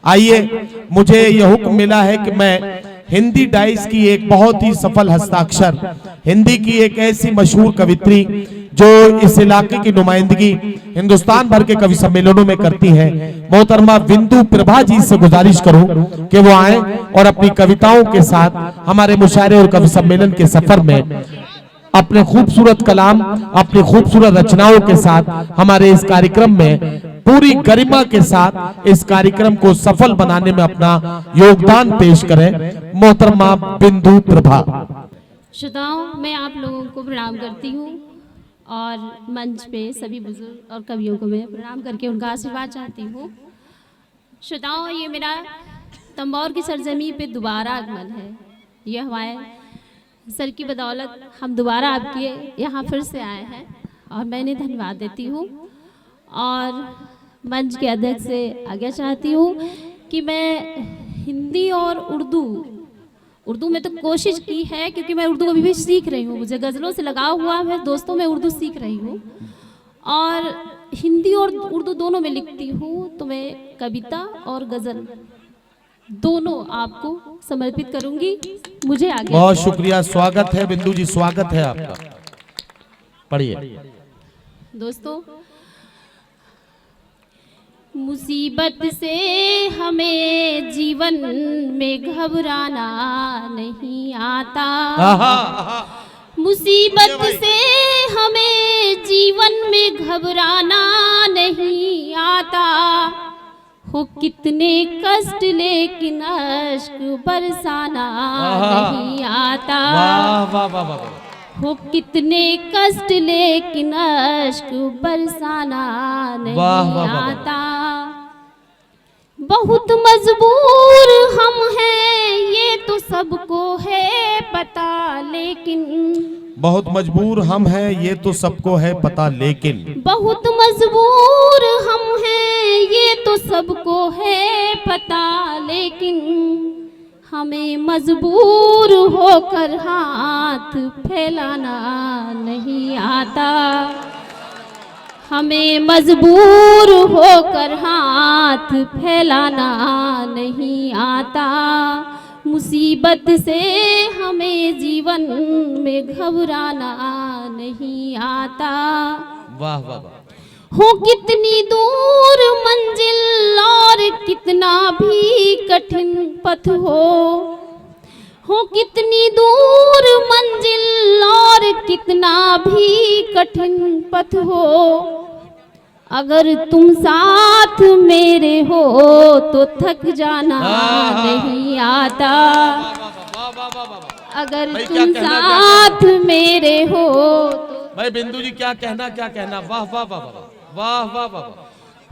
आइए, मुझे यह हुक्म मिला है कि मैं हिंदी डाइस की एक बहुत ही सफल हस्ताक्षर, हिंदी की एक ऐसी मशहूर कवित्री जो इस इलाके की नुमाइंदगी हिंदुस्तान भर के कवि सम्मेलनों में करती है, मोहतरमा बिंदु प्रभा जी से गुजारिश करूं कि वो आए और अपनी कविताओं के साथ हमारे मुशायरे और कवि सम्मेलन के सफर में अपने खूबसूरत कलाम, अपनी खूबसूरत रचनाओं के साथ हमारे इस कार्यक्रम में पूरी गरिमा के साथ इस कार्यक्रम को सफल बनाने में अपना योगदान पेश करें। मोहतरमा बिंदु प्रभा। श्रोताओं, मैं आप लोगों को प्रणाम करती हूँ और मंच पे सभी बुजुर्ग और कवियों को मैं प्रणाम करके उनका आशीर्वाद चाहती हूँ। श्रोताओं, ये मेरा तंबौर की सरजमी पे दोबारा आगमन है। ये हमारे सर की बदौलत हम दोबारा आपके यहाँ फिर से आए हैं और मैं इन्हें धन्यवाद देती हूँ और मंच के अध्यक्ष से आज्ञा चाहती हूँ कि मैं हिंदी और उर्दू में तो कोशिश की है, क्योंकि मैं उर्दू अभी भी सीख रही हूँ, मुझे गज़लों से लगाव हुआ है दोस्तों, मैं उर्दू सीख रही हूँ और हिंदी और उर्दू दोनों में लिखती हूँ, तो मैं कविता और गज़ल दोनों आपको समर्पित करूंगी। मुझे आगे बहुत शुक्रिया, स्वागत है बिंदु जी, स्वागत है आपका। पढ़िए। दोस्तों, मुसीबत से हमें जीवन में घबराना नहीं आता, मुसीबत से हमें जीवन में घबराना नहीं आता, हो कितने कष्ट लेकिन अश्क बरसाना नहीं आता, हो कितने कष्ट लेकिन अश्क बरसाना नहीं आता, बहुत मजबूर हम हैं ये तो सबको है पता, लेकिन बहुत मजबूर हम हैं ये तो सबको है पता, लेकिन बहुत मजबूर हम हैं ये तो सबको है पता, लेकिन हमें मजबूर होकर हाथ फैलाना नहीं आता, हमें मजबूर होकर हाथ फैलाना नहीं आता, मुसीबत से हमें जीवन में घबराना नहीं आता। वाह वाह वाह। हो कितनी दूर मंजिल और कितना भी कठिन पथ हो कितनी दूर मंजिल और कितना भी कठिन पथ हो, अगर तुम साथ मेरे हो तो थक जाना नहीं आता, अगर तुम साथ मेरे हो तो। भाई बिंदु जी क्या कहना, वाह वाह वाह वाह वाह वाह।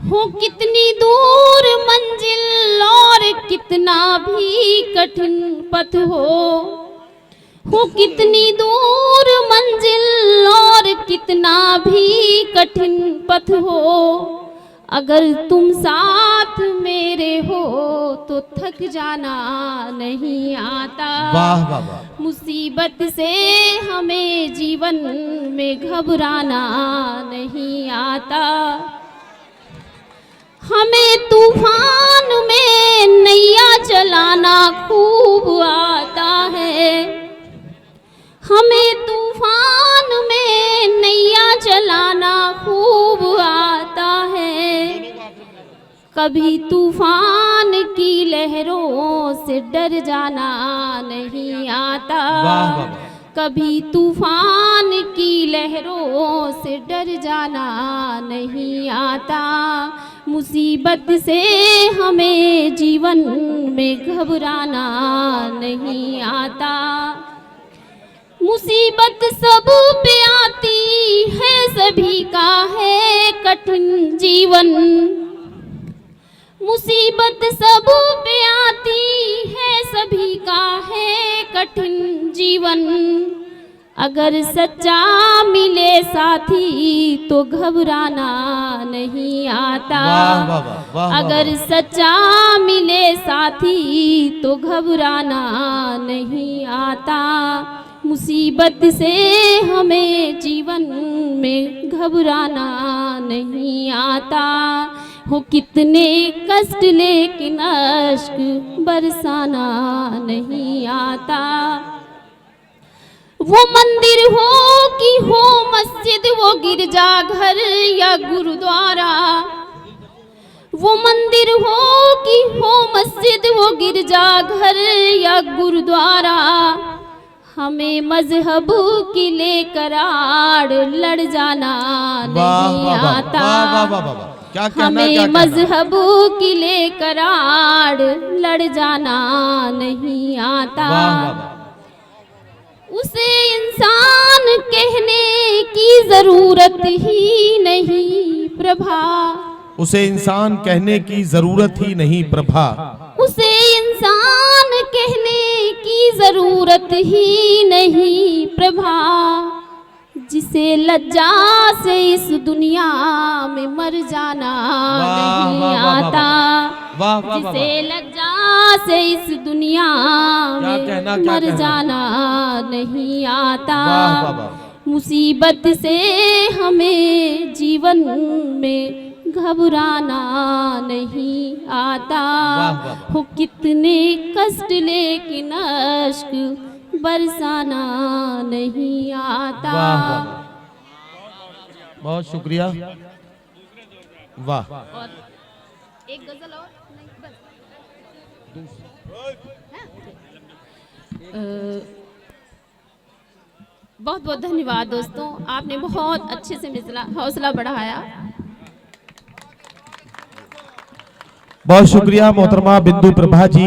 हो कितनी दूर मंजिल और कितना भी कठिन पथ हो कितनी दूर मंजिल और कितना भी कठिन पथ हो, अगर तुम साथ मेरे हो तो थक जाना नहीं आता, वाह वाह वाह। मुसीबत से हमें जीवन में घबराना नहीं आता, हमें तूफान में नैया चलाना खूब आता है, हमें तूफान में नैया चलाना खूब आता है, कभी तूफान की लहरों से डर जाना नहीं आता, कभी तूफान की लहरों से डर जाना नहीं आता, मुसीबत से हमें जीवन में घबराना नहीं आता, मुसीबत सब पे आती है सभी का है कठिन जीवन, मुसीबत सब पे आती है सभी का है कठिन जीवन, अगर सच्चा मिले साथी तो घबराना नहीं आता, अगर सच्चा मिले साथी तो घबराना नहीं आता, मुसीबत से हमें जीवन में घबराना नहीं आता, हो कितने कष्ट लेकिन अश्क बरसाना नहीं आता। वो मंदिर हो कि हो मस्जिद, वो गिरजाघर या गुरुद्वारा, वो मंदिर हो कि हो मस्जिद, वो गिरजाघर या गुरुद्वारा, हमें मजहब की लेकर आड़ लड़ जाना नहीं आता। हमें मजहब की लेकर आड़ लड़ जाना नहीं आता। उसे इंसान कहने की जरूरत ही नहीं प्रभा, उसे इंसान कहने की जरूरत ही नहीं प्रभा, उसे इंसान कहने की जरूरत ही नहीं प्रभा, जिसे लज्जा से इस दुनिया में मर जाना नहीं आता। जिसे लज्जा से इस दुनिया में मर जाना नहीं आता। मुसीबत से हमें जीवन में घबराना नहीं आता। हो कितने कष्ट लेकिन अश्क बरसाना नहीं आता। बहुत शुक्रिया। वाह। और एक गजल और नहीं, बस। बहुत बहुत धन्यवाद दोस्तों, आपने बहुत अच्छे से मेरा हौसला बढ़ाया। बहुत शुक्रिया मोहतरमा बिंदु प्रभा जी।